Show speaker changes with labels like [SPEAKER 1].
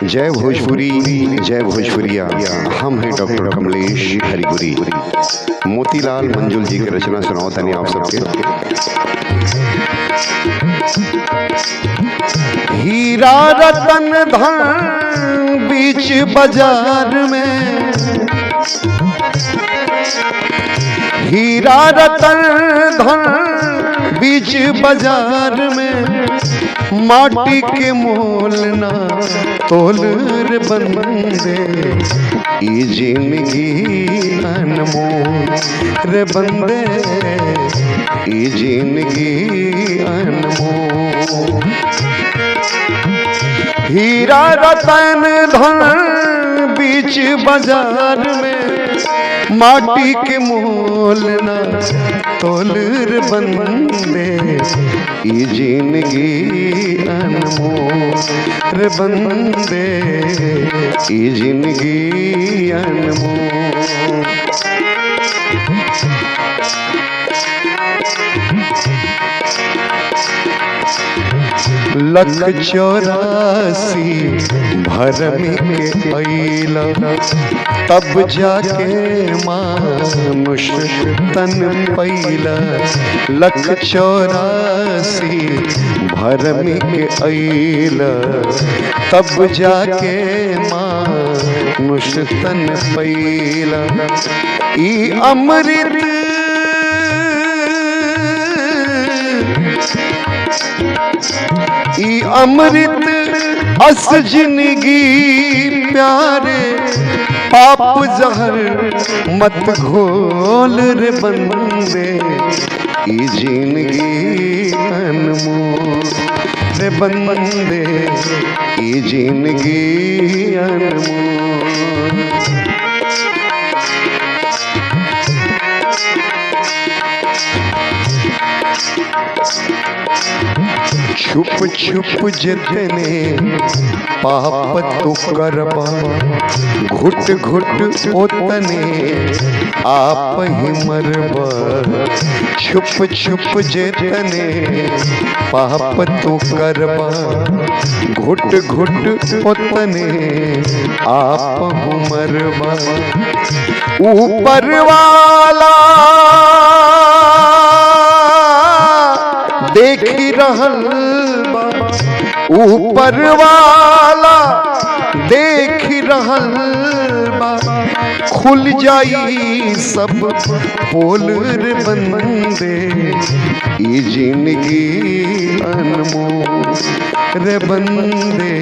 [SPEAKER 1] जय भोजपुरी, जय भोजपुरिया। हम हैं डॉक्टर कमलेश हरिपुरी। मोतीलाल मंजुल जी की रचना सुनाओ तनी आप सबके। हीरा रतन धन बीच बाजार में, हीरा रतन धन बीच बाजार में, माटी के मोल ना तोल रे बंदे, ई जिंदगी अनमोल रे बंदे, ई जिंदगी अनमोल। हीरा रतन धन बीच बाजार में, माटी के मोल ना तोल रे बंदे, ई जिंदगी अनमोल रे बंदे, ई जिंदगी अनमोल। लख 84 भरमी के अइला, तब जाके मानुष तन पैला। लख 84 भरमी के अइला, तब जाके मानुष तन पैला। ई अमृत ई अमृत अस जिंदगी प्यारे, पाप जहर मत घोल रे बंदे, ई जिंदगी अनमोल रे बंदे, ई जिंदगी अनमोल। छुप छुप जितने पाप तू करबा, घुट घुट ओतने आप ही मरबा। छुप छुप जितने पाप तू करबा, घुट घुट ओतने आप ही मरबा। ऊपर वाला देख रहल बा, ऊपर वाला देख रहल बा, खुल जाई सब पोल रे बंदे, ई जिंदगी अनमोल रे बंदे,